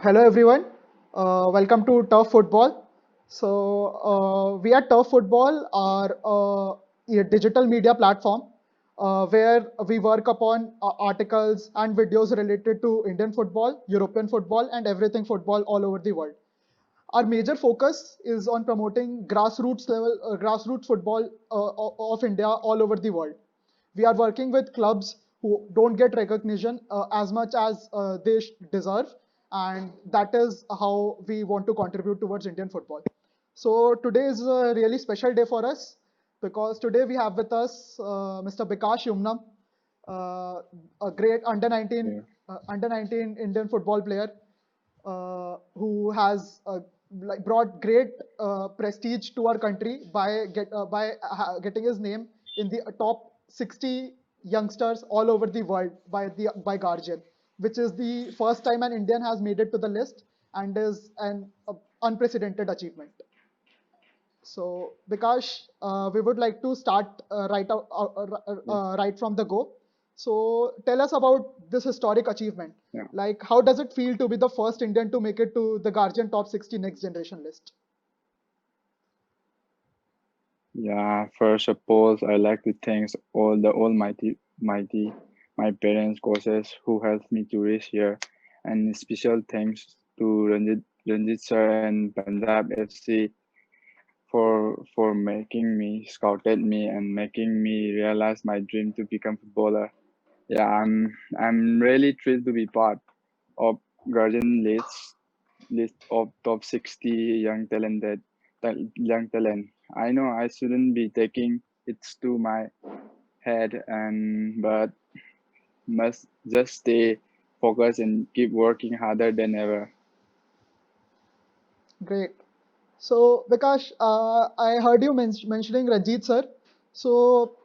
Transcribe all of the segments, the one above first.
Hello everyone, welcome to Turf Football. We at Turf Football are a digital media platform where we work upon articles and videos related to Indian football, European football, and everything football all over the world. Our major focus is on promoting grassroots football of India all over the world. We are working with clubs who don't get recognition as much as they deserve, and that is how we want to contribute towards Indian football. So today is a really special day for us because today we have with us Mr. Bikash Yumnam, a great Yeah. under 19 Indian football player who has brought great prestige to our country by getting his name in the top 60 youngsters all over the world by Guardian, which is the first time an Indian has made it to the list and is an unprecedented achievement. So, Bikash, we would like to start Yes. right from the go. So, tell us about this historic achievement. Yeah. Like, how does it feel to be the first Indian to make it to the Guardian Top 60 Next Generation list? Yeah. First of all, I like to thank all the mighty, my parents, coaches who helped me to reach here, and special thanks to Ranjit sir and Punjab FC for making me, scouted me, and making me realize my dream to become footballer. Yeah, I'm really thrilled to be part of Guardian list of top 60 young talent. I know I shouldn't be taking it to my head and but must just stay focused and keep working harder than ever. Great. So, Bikash, I heard you mentioning Ranjit sir. So,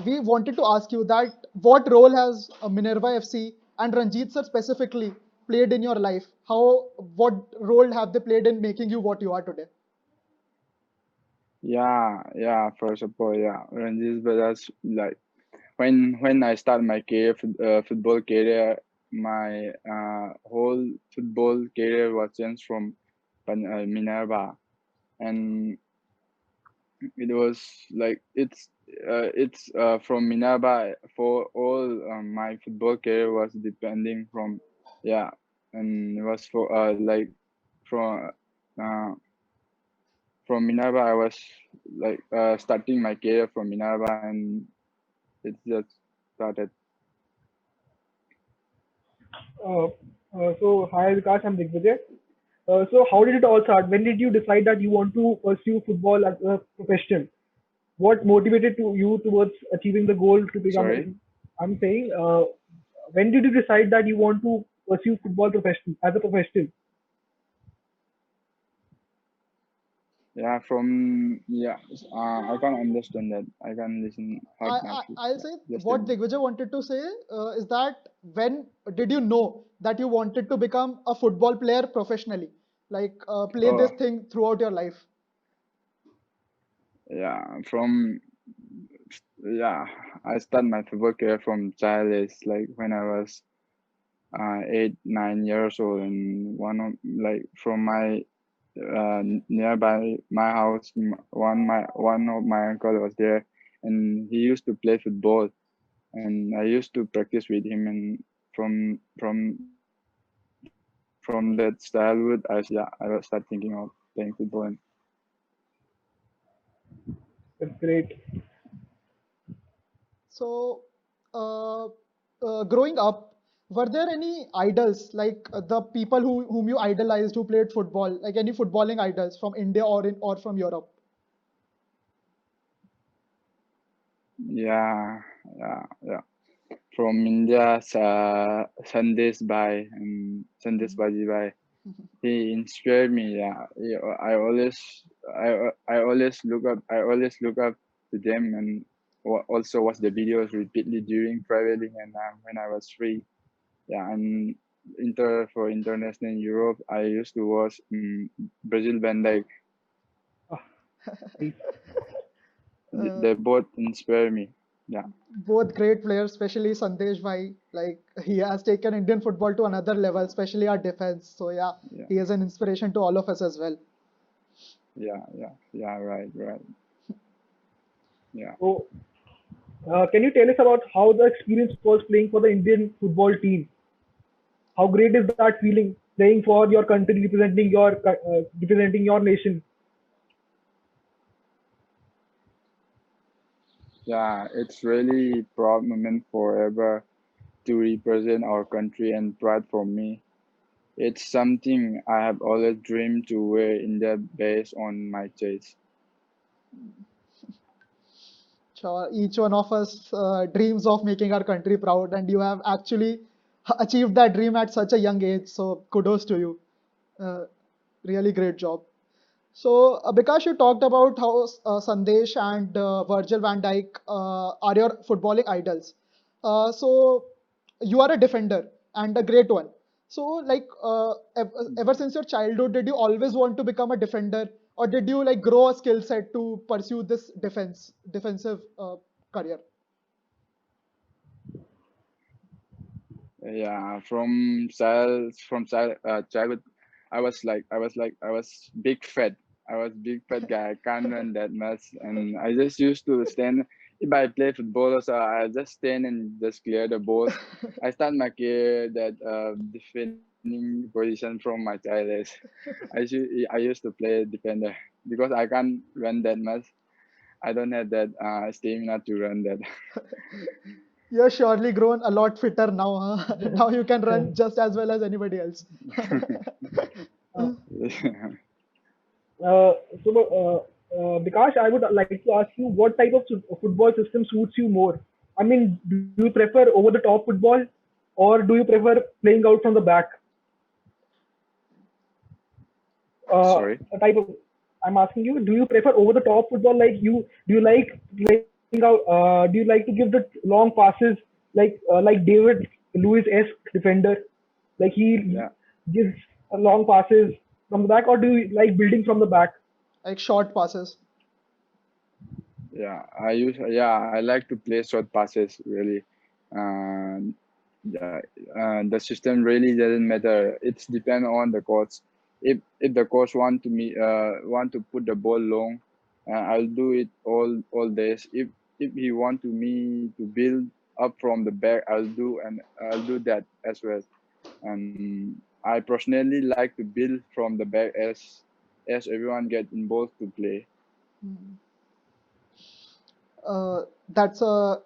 we wanted to ask you that what role has Minerva FC and Ranjit sir specifically played in your life? What role have they played in making you what you are today? Yeah. First of all, yeah, Ranjit brothers like when I start my football career, my whole football career was changed from Minerva, and it was like it's from Minerva for all my football career was depending from yeah, and it was for from uh, from Minerva I was starting my career from Minerva, and it just started. Uh, Hi Vikas, I'm Digvijay. How did it all start? When did you decide that you want to pursue football as a profession? What motivated you towards achieving the goal to become? Sorry. I'm saying, when did you decide that you want to pursue football profession as a profession? Yeah, from yeah, I can understand that. I can listen hard nicely. I'll Yeah, say just tell what me. Digvijay wanted to say is that when did you know that you wanted to become a football player professionally? Like play this Oh, thing throughout your life. yeah, from yeah, I started my football career from childish, like when I was 8, 9 years old, and from my nearby my house, one of my uncle was there, and he used to play football, and I used to practice with him, and from that childhood, I was start thinking of playing football. And That's great. So, uh, growing up, were there any idols like the people whom you idolized who played football, like any footballing idols from India or from Europe? yeah, yeah. From India, Sandesh Bajibai. He inspired me. Yeah, I always look up to them, and also watch the videos repeatedly during traveling and when I was free. Yeah, and for international in Europe, I used to watch Brazil Van Dijk. Ah, nice. Uh, They both inspire me. Yeah, Both great players, especially Sandesh Bhai. Like he has taken Indian football to another level, especially our defense. So yeah, yeah, he is an inspiration to all of us as well. yeah. Right, right. Yeah, So, can you tell us about how the experience was playing for the Indian football team? How great is that feeling playing for your country, representing your nation? yeah. It's really proud moment forever to represent our country and pride for me. It's something I have always dreamed to wear in the base on my chest. Sure, each one of us dreams of making our country proud, and you have actually achieved that dream at such a young age. So kudos to you. Uh, Really great job. So, Bikash, you talked about how Sandesh and Virgil van Dijk are your footballing idols. So, you are a defender and a great one. So, like, ever since your childhood, did you always want to become a defender, or did you like grow a skill set to pursue this defensive career? Yeah, childhood, I was big fat. I was big fat guy. I can't run that much, and I just used to stand. If I play football, also I just stand and just clear the balls. I start my career that defending position from my childhood. I used to play defender because I can't run that much. I don't have that stamina to run that. You're surely grown a lot fitter now, huh? Now you can run just as well as anybody else. Uh, uh, Bikash, I would like to ask you what type of football system suits you more? I mean, do you prefer over the top football, or do you prefer playing out from the back? Sorry. A type of I'm asking you, do you prefer over the top football? Like you, do you like playing out? Do you like to give the long passes like David Lewis-esque defender? Like he Yeah. gives long passes from the back, or do you like building from the back? Like short passes. I like to play short passes really. Um, yeah, the system really doesn't matter. It's depend on the coach. If the coach want to put the ball long, I'll do it all days. If he want to me to build up from the back, I'll do that as well. And I personally like to build from the back as everyone get involved to play. That's a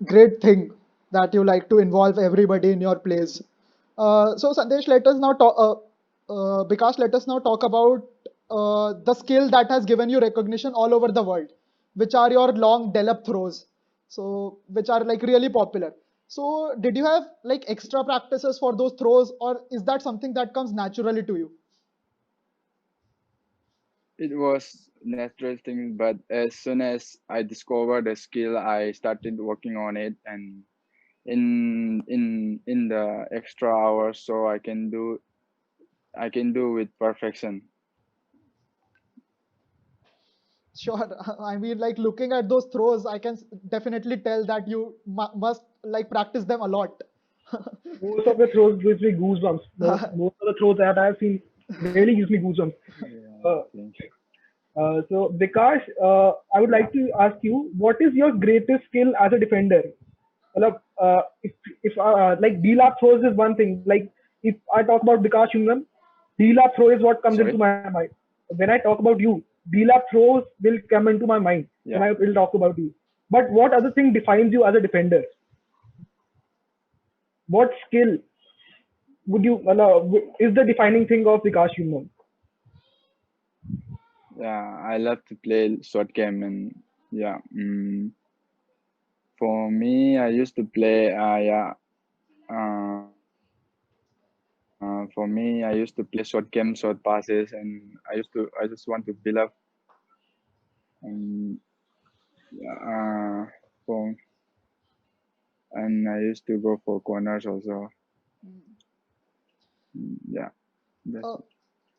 great thing that you like to involve everybody in your plays. So Sandesh, let us now talk. Bikash, let us now talk about the skill that has given you recognition all over the world, which are your long delep throws. So which are like really popular. So did you have like extra practices for those throws, or is that something that comes naturally to you? It was natural thing, but as soon as I discovered the skill, I started working on it, and in the extra hours, so I can do with perfection. Sure. I mean, like looking at those throws, I can definitely tell that you must like practice them a lot. Most of the throws gives me goosebumps. Most of the throws that I have seen really gives me goosebumps. Yeah, Uh, thank you. so Bikash, I would Yeah, like to ask you, what is your greatest skill as a defender? Matlab, if like D-lap throws is one thing. Like if I talk about Bikash Yumnam, D-lap throw is what comes into sorry. my mind. When I talk about you, D-lap throws will come into my mind when Yeah, I will talk about you. But what other thing defines you as a defender? What skill would you is the defining thing of Bikash Yumnam? yeah. I love to play short game, and yeah. For me, I used to play. For me, I used to play short game, short passes, and I just want to build up and uh, for and I used to go for corners also. Yeah, that's Uh, it.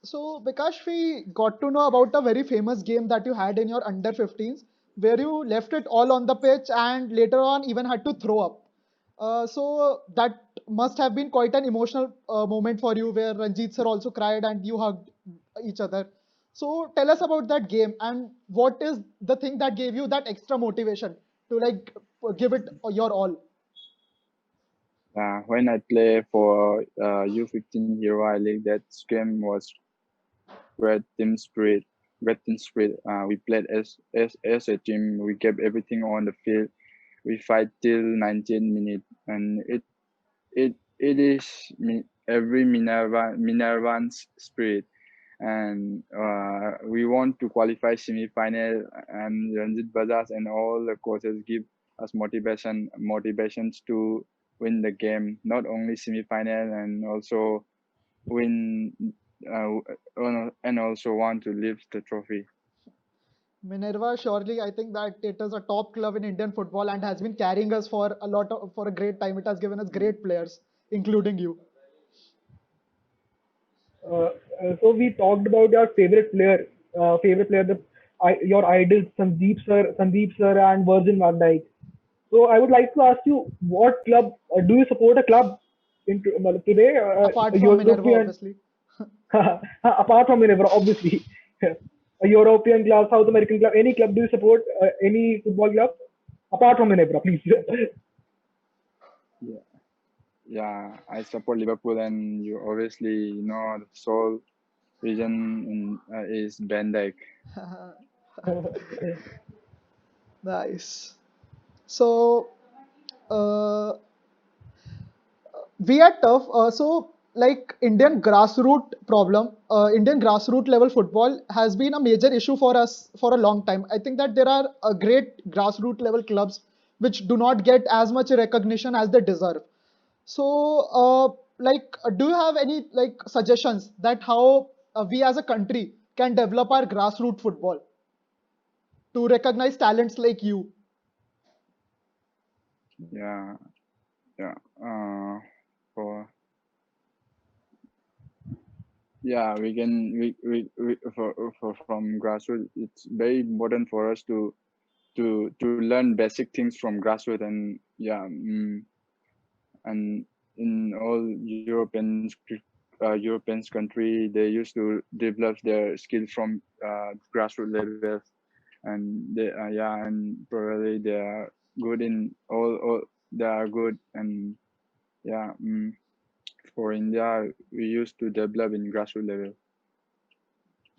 so Bikash, we got to know about a very famous game that you had in your under 15s. where you left it all on the pitch and later on even had to throw up. So that must have been quite an emotional moment for you, where Ranjit sir also cried and you hugged each other. So tell us about that game and what is the thing that gave you that extra motivation to like give it your all. When I play for U15 Hero I League, that game was great team spirit. Great team spirit. We played as a team. We gave everything on the field. We fight till 19 minutes, and it is every Minervan's spirit. And we want to qualify semi-final, and Ranjit Bajaj and all the coaches give us motivations to win the game, not only semi-final and also win and also want to lift the trophy. Minerva, surely I think that it is a top club in Indian football and has been carrying us for a great time. It has given us great players, including you. Uh, so we talked about your favorite player, your idol Sandeep sir, and Virgin van Dijk. So I would like to ask you, what club do you support a club today? Apart from Minerva, European, obviously. apart from Minerva, obviously, a European club, South American club, any club do you support? Any football club apart from Minerva, please? Yeah, yeah. I support Liverpool, and you obviously know the sole reason is Van Dijk. Nice. So, uh, we are tough. So, like Indian grassroots level football has been a major issue for us for a long time. I think that there are great grassroots level clubs which do not get as much recognition as they deserve. So, do you have any like suggestions that how we as a country can develop our grassroots football to recognize talents like you? Yeah, yeah. For yeah, we can we for from grassroots. It's very important for us to learn basic things from grassroots, and yeah, and in all European country, they used to develop their skills from grassroots levels, and they yeah, and probably they are good in all they are good, and yeah, for India, we used to develop in grassroots level.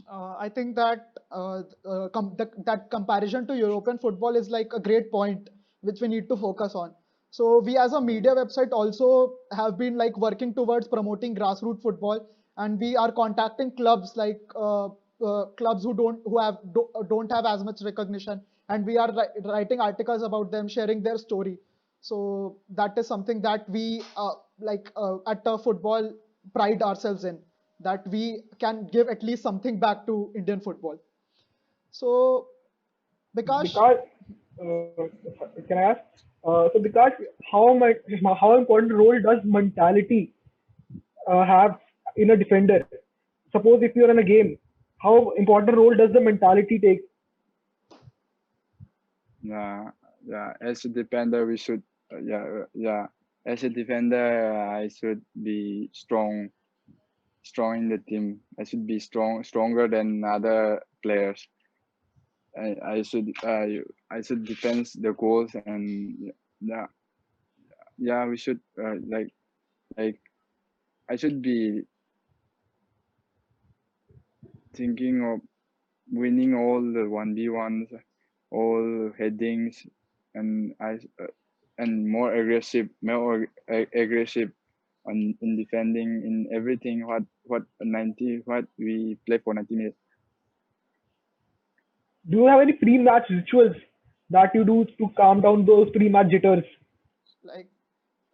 I think that that comparison to European football is like a great point which we need to focus on. So we as a media website also have been like working towards promoting grassroots football, and we are contacting clubs like clubs don't have as much recognition, and we are writing articles about them, sharing their story. So that is something that we at football pride ourselves in, that we can give at least something back to Indian football. So, Bikash, Because can I ask? Because how important role does mentality have in a defender? Suppose if you're in a game, how important role does the mentality take? Yeah, yeah. As a defender, we should yeah. As a defender, I should be strong in the team. I should be stronger than other players. I should defend the goals, and yeah, yeah. We should like I should be thinking of winning all the 1v1s, all headings, and and more aggressive in defending in everything. What we play for 90 minutes. Do you have any pre-match rituals that you do to calm down those pre-match jitters? like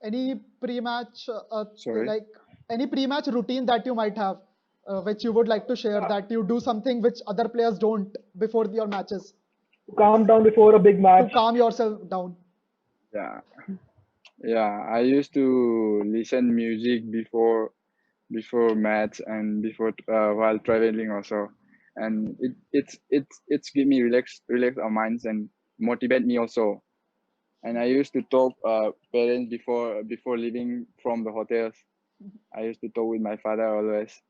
any pre-match, Sorry. any pre-match routine that you might have, which you would like to share, that you do something which other players don't before your matches To calm down before a big to match? calm yourself down. Yeah, yeah. I used to listen music before match and before while traveling also. and it's give me relax our minds and motivate me also. And I used to talk parents before leaving from the hotels. I used to talk with my father always.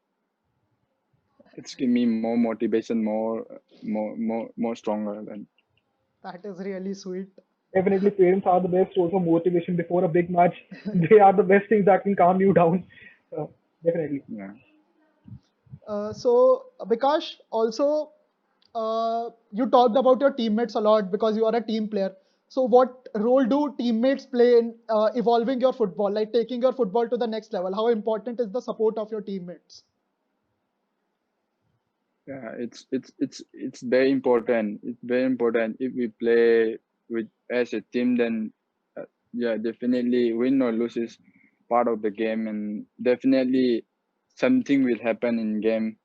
It's give me more motivation, more stronger than. That is really sweet. Definitely, parents are the best source of motivation before a big match. They are the best things that can calm you down. Uh, Definitely. Yeah. Bikash, also, you talked about your teammates a lot because you are a team player. So, what role do teammates play in evolving your football, like taking your football to the next level? How important is the support of your teammates? Yeah, it's very important. It's very important if we play with as a team. Then, yeah, definitely win or lose is part of the game, and definitely something will happen in game.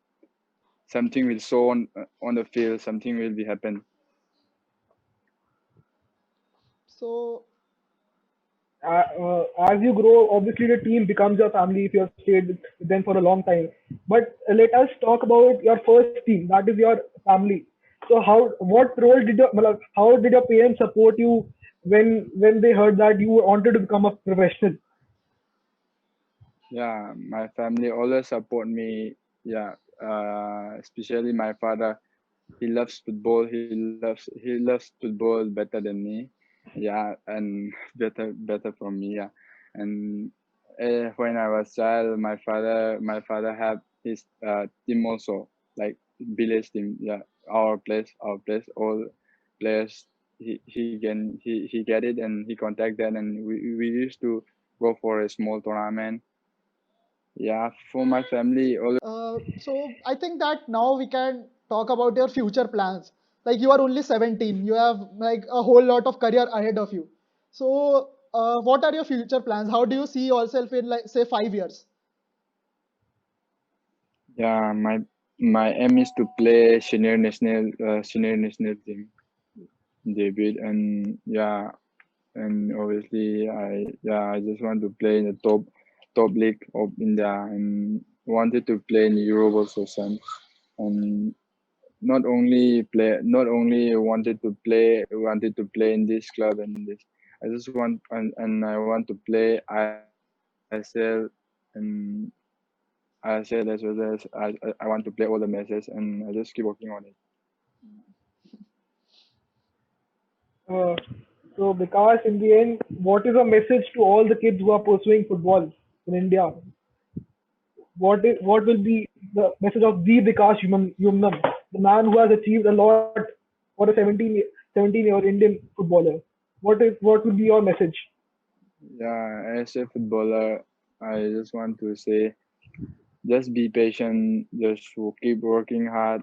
Something will show on the field. Something will be happen. So, As you grow, obviously the team becomes your family if you have stayed with them for a long time. But let us talk about your first team, that is your family. So what role did how did your parents support you when they heard that you wanted to become a professional? Yeah, my family always support me. Yeah, especially my father. He loves football. He loves football better than me. Yeah, and better from me. Yeah, and when I was child, my father had his team also, like village team. Yeah, our place, all players. He get it and he contact that, and we used to go for a small tournament. Yeah, for my family I think that now we can talk about your future plans. Like you are only 17, you have like a whole lot of career ahead of you. So, what are your future plans? How do you see yourself in like say 5 years? Yeah, my aim is to play senior national team debut, and yeah, and obviously I just want to play in the top league of India, and wanted to play in Europe also, son. And not only wanted to play in this club and this. I just want and I want to play ISL and ISL as well as I want to play all the matches, and I just keep working on it. Uh, so because in the end, what is a message to all the kids who are pursuing football in India? What will be the message of the Bikash Yumnam, the man who has achieved a lot for a 17-year Indian footballer? What would be your message? Yeah, as a footballer, I just want to say, just be patient, keep working hard,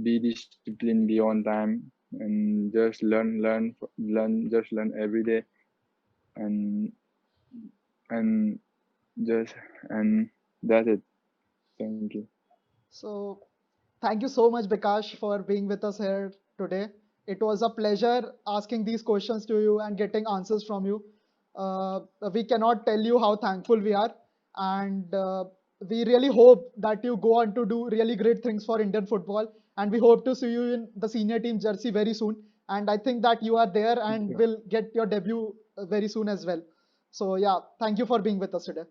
be disciplined, be on time, and just learn every day, and and just and that's it. Thank you. So, thank you so much, Bikash, for being with us here today. It was a pleasure asking these questions to you and getting answers from you. We cannot tell you how thankful we are, and we really hope that you go on to do really great things for Indian football. And we hope to see you in the senior team jersey very soon. And I think that you are there Thank and you. will get your debut very soon as well. So, yeah, thank you for being with us today.